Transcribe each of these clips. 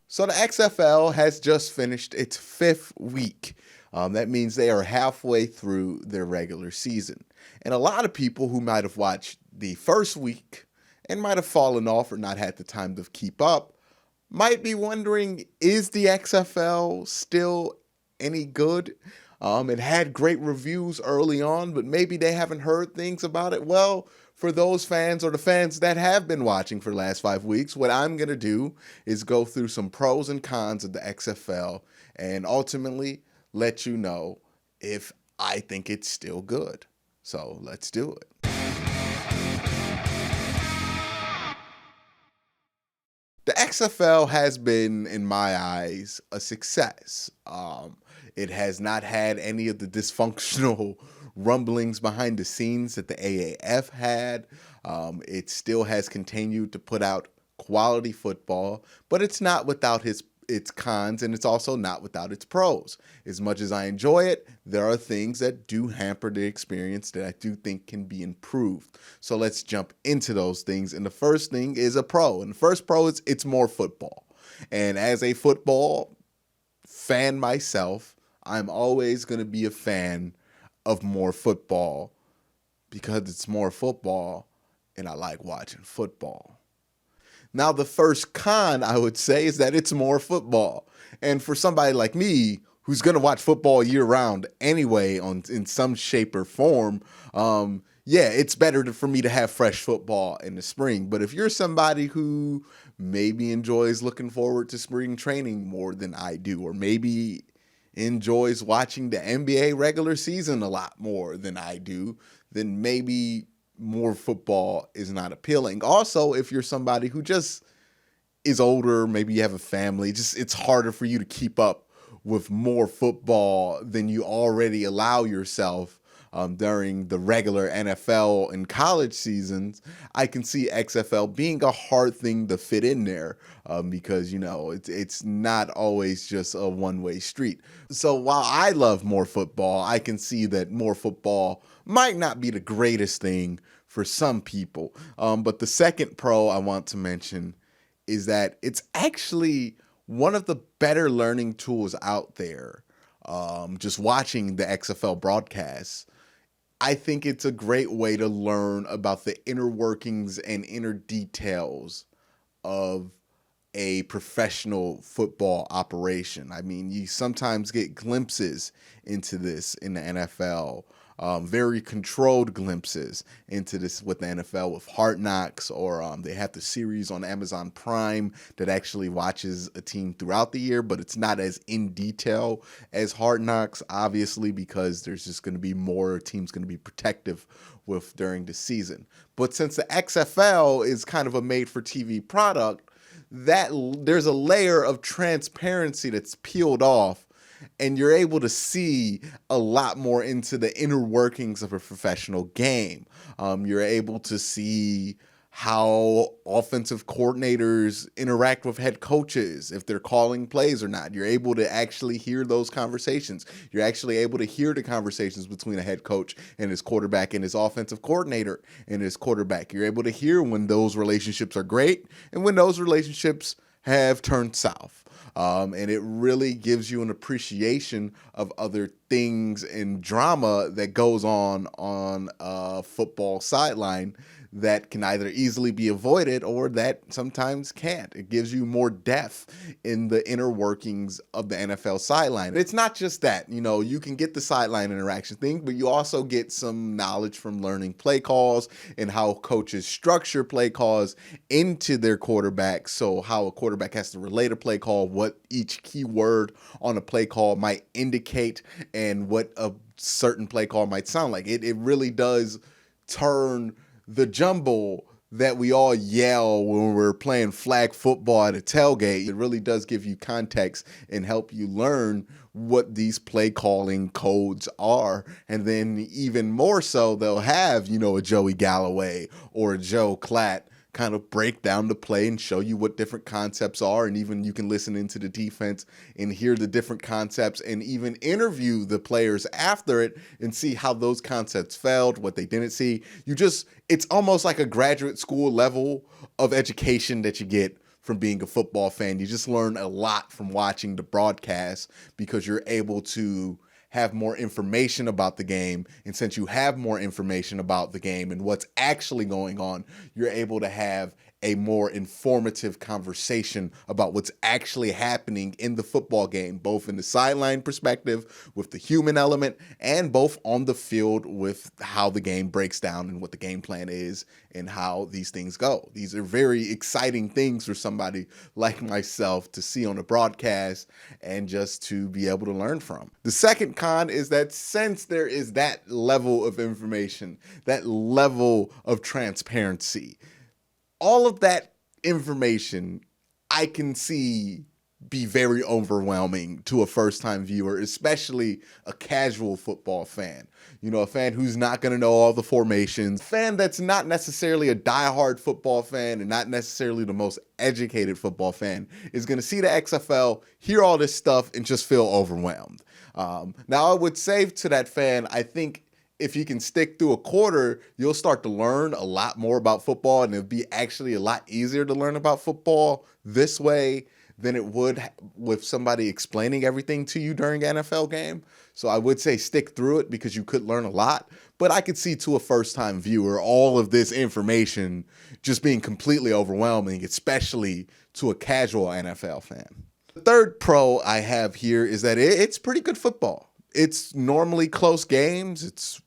So the XFL has just finished its fifth week. That means they are halfway through their regular season. And a lot of people who might have watched the first week and might have fallen off or not had the time to keep up might be wondering, is the XFL still any good? It had great reviews early on, but maybe they haven't heard things about it. Well, for those fans or the fans that have been watching for the last 5 weeks, what I'm going to do is go through some pros and cons of the XFL and ultimately let you know if I think it's still good. So let's do it. The XFL has been, in my eyes, a success. It has not had any of the dysfunctional rumblings behind the scenes that the AAF had. It still has continued to put out quality football, but it's not without its cons, and it's also not without its pros. As much as I enjoy it, there are things that do hamper the experience that I do think can be improved. So let's jump into those things. And the first thing is a pro. And the first pro is it's more football. And as a football fan myself, I'm always going to be a fan of more football because it's more football and I like watching football. Now, the first con, I would say, is that it's more football. And for somebody like me, who's going to watch football year-round anyway in some shape or form, yeah, it's better for me to have fresh football in the spring. But if you're somebody who maybe enjoys looking forward to spring training more than I do, or maybe enjoys watching the NBA regular season a lot more than I do, then maybe more football is not appealing. Also, if you're somebody who just is older, maybe you have a family, it's harder for you to keep up with more football than you already allow yourself during the regular NFL and college seasons. I can see XFL being a hard thing to fit in there because, it's not always just a one-way street. So while I love more football, I can see that more football might not be the greatest thing for some people. But the second pro I want to mention is that it's actually one of the better learning tools out there. Just watching the XFL broadcasts, I think it's a great way to learn about the inner workings and inner details of a professional football operation. I mean, you sometimes get glimpses into this in the NFL, very controlled glimpses into this with the NFL with Hard Knocks, or they have the series on Amazon Prime that actually watches a team throughout the year, but it's not as in detail as Hard Knocks, obviously, because there's just going to be more teams going to be protective with during the season. But since the XFL is kind of a made-for-TV product, that there's a layer of transparency that's peeled off, and you're able to see a lot more into the inner workings of a professional game. You're able to see how offensive coordinators interact with head coaches, if they're calling plays or not. You're able to actually hear those conversations. You're actually able to hear the conversations between a head coach and his quarterback and his offensive coordinator and his quarterback. You're able to hear when those relationships are great and when those relationships have turned south. And it really gives you an appreciation of other things and drama that goes on a football sideline that can either easily be avoided or that sometimes can't. It gives you more depth in the inner workings of the NFL sideline. It's not just that, you can get the sideline interaction thing, but you also get some knowledge from learning play calls and how coaches structure play calls into their quarterbacks. So how a quarterback has to relate a play call, what each key word on a play call might indicate, and what a certain play call might sound like. It really does turn the jumble that we all yell when we're playing flag football at a tailgate. It really does give you context and help you learn what these play calling codes are. And then even more so, they'll have, a Joey Galloway or a Joe Klatt kind of break down the play and show you what different concepts are. And even you can listen into the defense and hear the different concepts and even interview the players after it and see how those concepts failed, what they didn't see. It's almost like a graduate school level of education that you get from being a football fan. You just learn a lot from watching the broadcast because you're able to have more information about the game. And since you have more information about the game and what's actually going on, you're able to have a more informative conversation about what's actually happening in the football game, both in the sideline perspective with the human element and both on the field with how the game breaks down and what the game plan is and how these things go. These are very exciting things for somebody like myself to see on a broadcast and just to be able to learn from. The second con is that since there is that level of information, that level of transparency, all of that information I can see be very overwhelming to a first-time viewer, especially a casual football fan. You know, a fan who's not going to know all the formations, a fan that's not necessarily a diehard football fan and not necessarily the most educated football fan is going to see the XFL, hear all this stuff, and just feel overwhelmed. Now, I would say to that fan, I think if you can stick through a quarter, you'll start to learn a lot more about football, and it'll be actually a lot easier to learn about football this way than it would with somebody explaining everything to you during an NFL game. So I would say stick through it because you could learn a lot, but I could see to a first-time viewer all of this information just being completely overwhelming, especially to a casual NFL fan. The third pro I have here is that it's pretty good football. It's normally close games. It's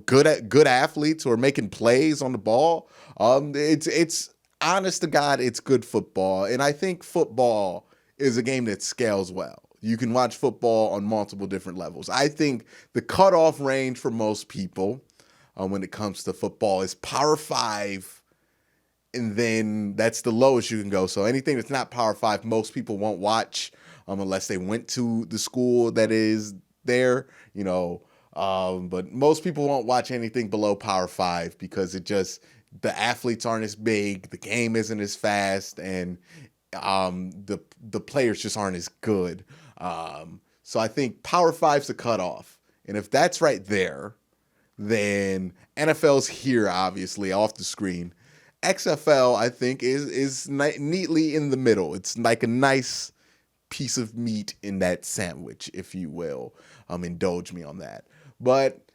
good athletes who are making plays on the ball. It's honest to God, it's good football. And I think football is a game that scales well. You can watch football on multiple different levels. I think the cutoff range for most people when it comes to football is Power 5, and then that's the lowest you can go. So anything that's not Power 5, most people won't watch unless they went to the school that is there, you know. But most people won't watch anything below Power 5 because the athletes aren't as big, the game isn't as fast, and the players just aren't as good. So I think Power 5's the cutoff. And if that's right there, then NFL's here, obviously, off the screen. XFL, I think, is neatly in the middle. It's like a nice piece of meat in that sandwich, if you will. Indulge me on that. But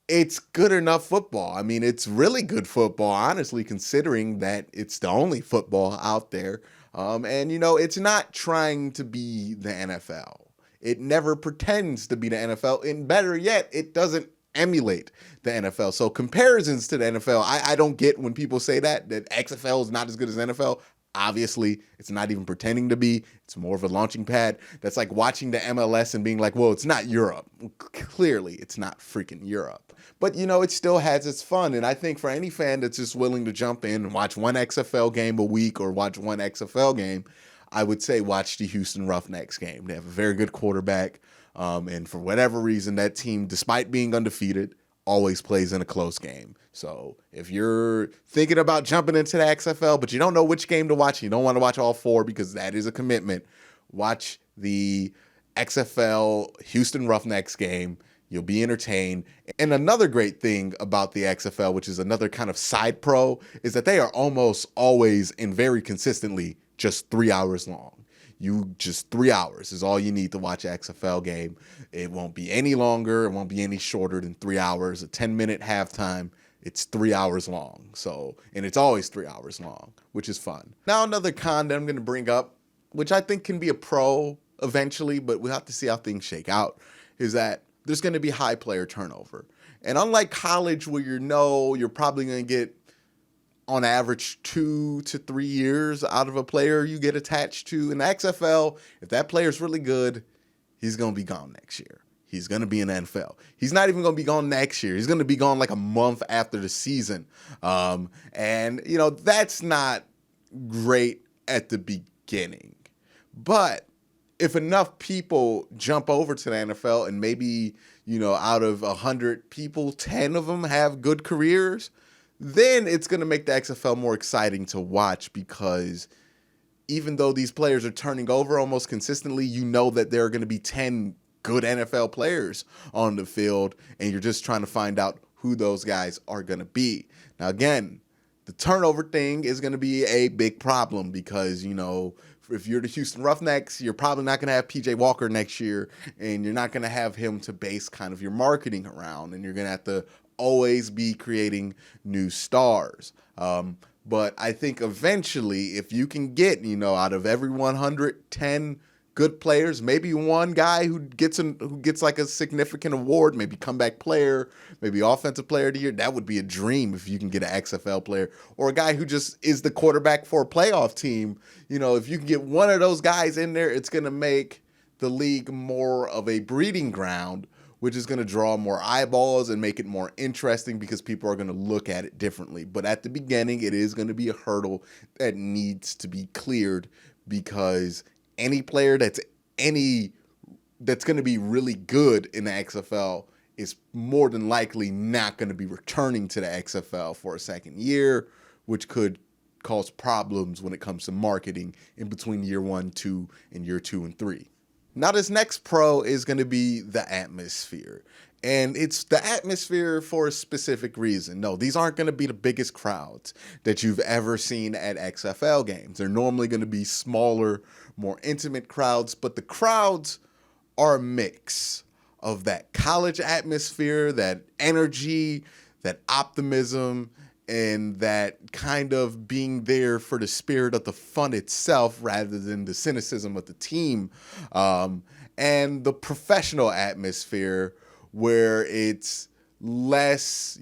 it's good enough football. I mean, it's really good football, honestly, considering that it's the only football out there. And, you know, it's not trying to be the NFL. It never pretends to be the NFL. And better yet, it doesn't emulate the NFL. So comparisons to the NFL, I don't get when people say that XFL is not as good as NFL. Obviously, it's not even pretending to be. It's more of a launching pad. That's like watching the MLS and being like, well, it's not Europe. Clearly, it's not freaking Europe. But, you know, it still has its fun. And I think for any fan that's just willing to jump in and watch one XFL game a week or watch one XFL game, I would say watch the Houston Roughnecks game. They have a very good quarterback. And for whatever reason, that team, despite being undefeated, always plays in a close game. So if you're thinking about jumping into the XFL, but you don't know which game to watch, you don't want to watch all four because that is a commitment, watch the XFL Houston Roughnecks game. You'll be entertained. And another great thing about the XFL, which is another kind of side pro, is that they are almost always and very consistently just 3 hours long. Just 3 hours is all you need to watch an XFL game. It won't be any longer. It won't be any shorter than 3 hours. A 10-minute halftime. It's 3 hours long. So, and it's always 3 hours long, which is fun. Now, another con that I'm going to bring up, which I think can be a pro eventually, but we'll have to see how things shake out, is that there's going to be high player turnover. And unlike college, where you're probably going to get on average 2 to 3 years out of a player you get attached to. In the XFL, if that player's really good, he's going to be gone next year. He's going to be in the NFL. He's not even going to be gone next year. He's going to be gone like a month after the season. And, you know, that's not great at the beginning. But if enough people jump over to the NFL and maybe, you know, out of 100 people, 10 of them have good careers, then it's going to make the XFL more exciting to watch because even though these players are turning over almost consistently, you know that there are going to be 10 good NFL players on the field, and you're just trying to find out who those guys are going to be. Now, again, The turnover thing is going to be a big problem because, if you're the Houston Roughnecks, you're probably not going to have PJ Walker next year, and you're not going to have him to base kind of your marketing around, and you're going to have to always be creating new stars. But I think eventually, if you can get, out of every 110 good players, maybe one guy who gets like a significant award, maybe comeback player, maybe offensive player of the year, that would be a dream if you can get an XFL player, or a guy who just is the quarterback for a playoff team. If you can get one of those guys in there, it's going to make the league more of a breeding ground, which is going to draw more eyeballs and make it more interesting because people are going to look at it differently. But at the beginning, it is going to be a hurdle that needs to be cleared, because any player that's going to be really good in the XFL is more than likely not going to be returning to the XFL for a second year, which could cause problems when it comes to marketing in between year 1, 2, and year 2 and 3. Now, this next pro is going to be the atmosphere. And it's the atmosphere for a specific reason. No, these aren't going to be the biggest crowds that you've ever seen at XFL games. They're normally going to be smaller, more intimate crowds, but the crowds are a mix of that college atmosphere, that energy, that optimism, and that kind of being there for the spirit of the fun itself rather than the cynicism of the team, and the professional atmosphere where it's less,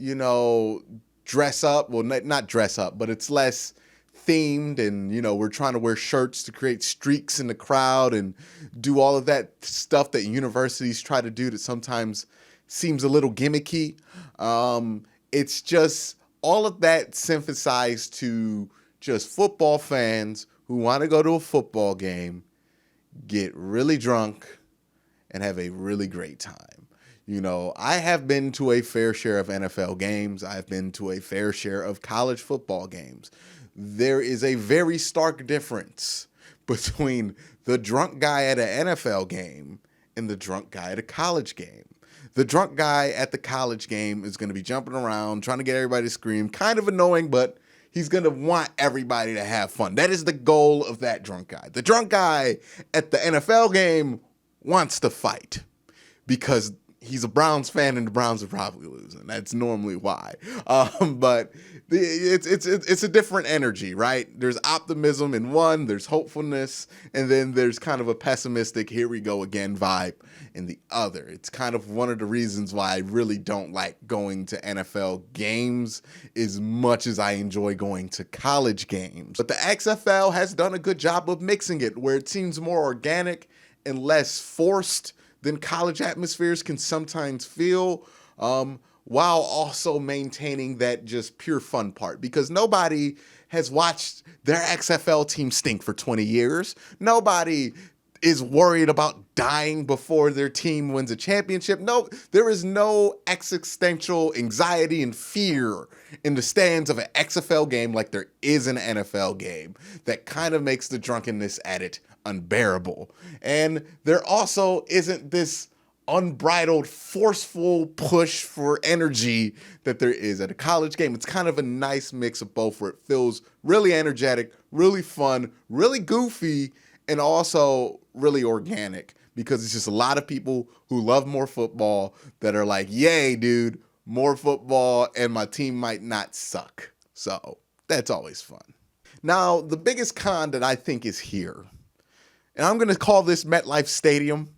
dress up. Well, not dress up, but it's less themed, and we're trying to wear shirts to create streaks in the crowd and do all of that stuff that universities try to do that sometimes seems a little gimmicky. It's just all of that synthesized to just football fans who want to go to a football game, get really drunk, and have a really great time. I have been to a fair share of NFL games. I've been to a fair share of college football games. There is a very stark difference between the drunk guy at an NFL game and the drunk guy at a college game. The drunk guy at the college game is going to be jumping around, trying to get everybody to scream, kind of annoying, but he's going to want everybody to have fun. That is the goal of that drunk guy. The drunk guy at the NFL game wants to fight because he's a Browns fan and the Browns are probably losing. That's normally why. But it's a different energy, right? There's optimism in one, there's hopefulness, and then there's kind of a pessimistic, here we go again vibe in the other. It's kind of one of the reasons why I really don't like going to NFL games as much as I enjoy going to college games. But the XFL has done a good job of mixing it where it seems more organic and less forced than college atmospheres can sometimes feel, while also maintaining that just pure fun part. Because nobody has watched their XFL team stink for 20 years. Nobody is worried about dying before their team wins a championship. No, there is no existential anxiety and fear in the stands of an XFL game like there is an NFL game. That kind of makes the drunkenness at it unbearable. And there also isn't this unbridled, forceful push for energy that there is at a college game. It's kind of a nice mix of both where it feels really energetic, really fun, really goofy, and also really organic, because it's just a lot of people who love more football that are like, yay, dude, more football, and my team might not suck. So that's always fun. Now, the biggest con that I think is here, and I'm going to call this MetLife Stadium,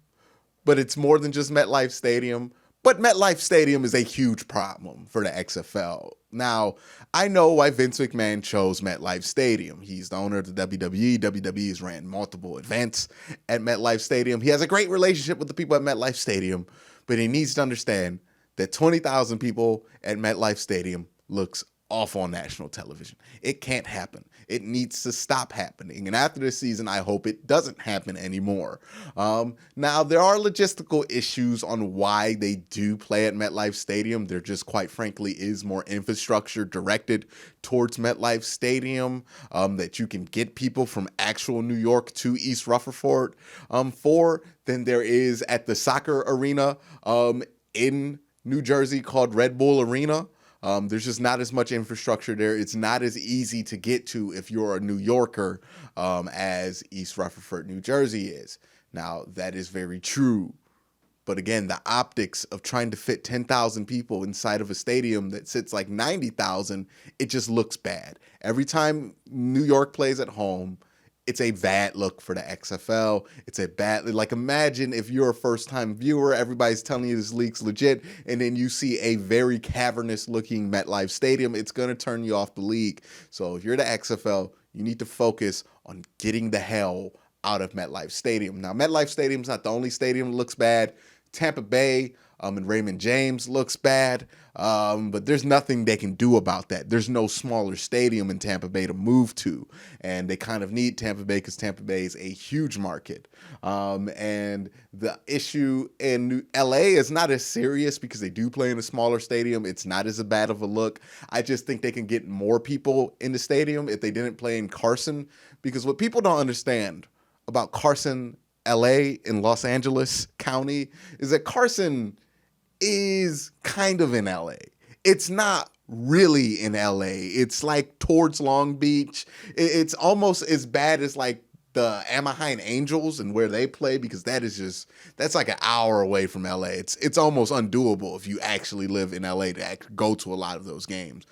but it's more than just MetLife Stadium. But MetLife Stadium is a huge problem for the XFL. Now, I know why Vince McMahon chose MetLife Stadium. He's the owner of the WWE. WWE has ran multiple events at MetLife Stadium. He has a great relationship with the people at MetLife Stadium, but he needs to understand that 20,000 people at MetLife Stadium looks awful on national television. It can't happen. It needs to stop happening. And after this season, I hope it doesn't happen anymore. Now, there are logistical issues on why they do play at MetLife Stadium. There just, quite frankly, is more infrastructure directed towards MetLife Stadium that you can get people from actual New York to East Rutherford for than there is at the soccer arena in New Jersey called Red Bull Arena. There's just not as much infrastructure there. It's not as easy to get to if you're a New Yorker as East Rutherford, New Jersey is. Now, that is very true. But again, the optics of trying to fit 10,000 people inside of a stadium that sits like 90,000, it just looks bad. Every time New York plays at home, it's a bad look for the XFL. It's a bad, like, imagine if you're a first-time viewer, everybody's telling you this league's legit, and then you see a very cavernous-looking MetLife Stadium. It's going to turn you off the league. So if you're the XFL, you need to focus on getting the hell out of MetLife Stadium. Now, MetLife Stadium's not the only stadium that looks bad. Tampa Bay and Raymond James looks bad, but there's nothing they can do about that. There's no smaller stadium in Tampa Bay to move to, and they kind of need Tampa Bay because Tampa Bay is a huge market. And the issue in LA is not as serious because they do play in a smaller stadium. It's not as bad of a look. I just think they can get more people in the stadium if they didn't play in Carson, because what people don't understand about Carson, LA, in Los Angeles County is that Carson is kind of in LA. It's not really in LA. It's like towards Long Beach. It's almost as bad as like the Anaheim Angels and where they play, because that's like an hour away from LA. It's almost undoable if you actually live in LA to go to a lot of those games.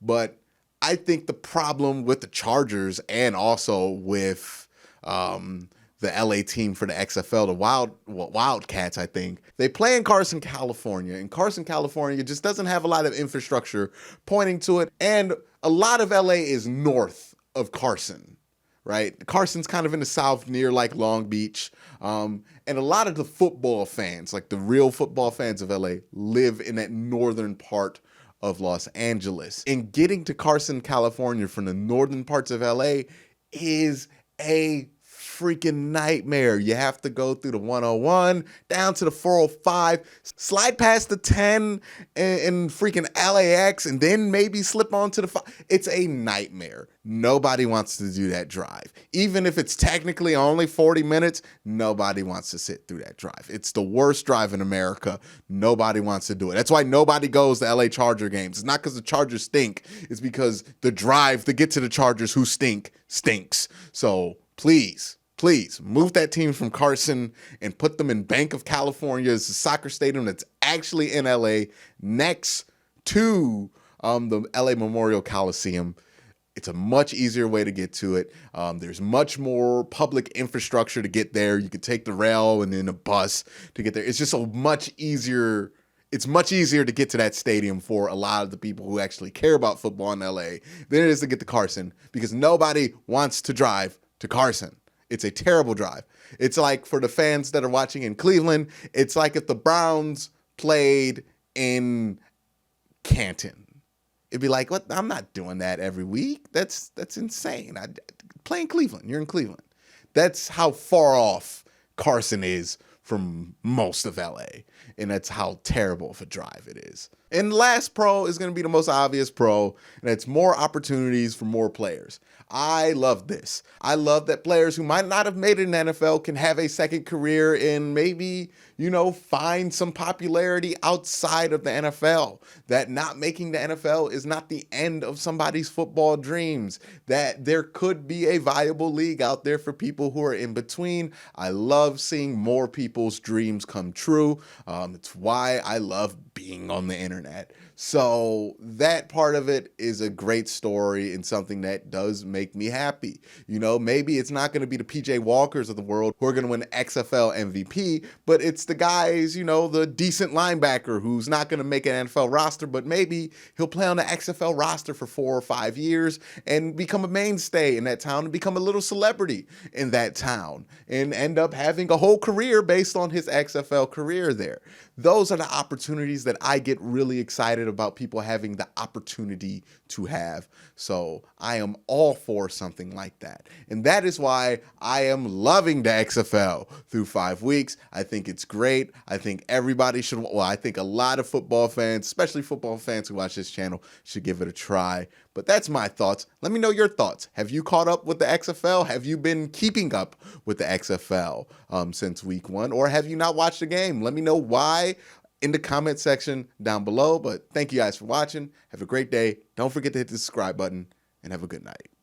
But I think the problem with the Chargers and also with the LA team for the XFL, the Wildcats, I think. They play in Carson, California, and Carson, California just doesn't have a lot of infrastructure pointing to it, and a lot of LA is north of Carson, right? Carson's kind of in the south near like Long Beach, and a lot of the football fans, like the real football fans of LA, live in that northern part of Los Angeles. And getting to Carson, California from the northern parts of LA is a freaking nightmare. You have to go through the 101 down to the 405, slide past the 10 and freaking LAX, and then maybe slip onto the 5. It's a nightmare. Nobody wants to do that drive. Even if it's technically only 40 minutes, nobody wants to sit through that drive. It's the worst drive in America. Nobody wants to do it. That's why nobody goes to LA Charger games. It's not because the Chargers stink. It's because the drive to get to the Chargers, who stinks. So please move that team from Carson and put them in Bank of California. It's a soccer stadium that's actually in LA next to the LA Memorial Coliseum. It's a much easier way to get to it. There's much more public infrastructure to get there. You can take the rail and then a bus to get there. It's just much easier. It's much easier to get to that stadium for a lot of the people who actually care about football in LA than it is to get to Carson, because nobody wants to drive to Carson. It's a terrible drive. It's like, for the fans that are watching in Cleveland, it's like if the Browns played in Canton. It'd be like, what? I'm not doing that every week. That's insane. I play in Cleveland. You're in Cleveland. That's how far off Carson is from most of LA. And that's how terrible of a drive it is. And the last pro is going to be the most obvious pro, and it's more opportunities for more players. I love this. I love that players who might not have made it in the NFL can have a second career and maybe, find some popularity outside of the NFL. That not making the NFL is not the end of somebody's football dreams. That there could be a viable league out there for people who are in between. I love seeing more people's dreams come true. It's why I love being on the internet. So that part of it is a great story and something that does make me happy. Maybe it's not going to be the PJ Walkers of the world who are going to win XFL MVP, but it's the guys, the decent linebacker who's not going to make an NFL roster, but maybe he'll play on the XFL roster for 4 or 5 years and become a mainstay in that town and become a little celebrity in that town and end up having a whole career based on his XFL career there. Those are the opportunities that I get really excited about people having the opportunity to have. So I am all for something like that. And that is why I am loving the XFL through 5 weeks. I think it's great. I think everybody should, I think a lot of football fans, especially football fans who watch this channel, should give it a try. But that's my thoughts. Let me know your thoughts. Have you caught up with the XFL? Have you been keeping up with the XFL since week 1? Or have you not watched the game? Let me know why in the comment section down below. But thank you guys for watching. Have a great day. Don't forget to hit the subscribe button, and have a good night.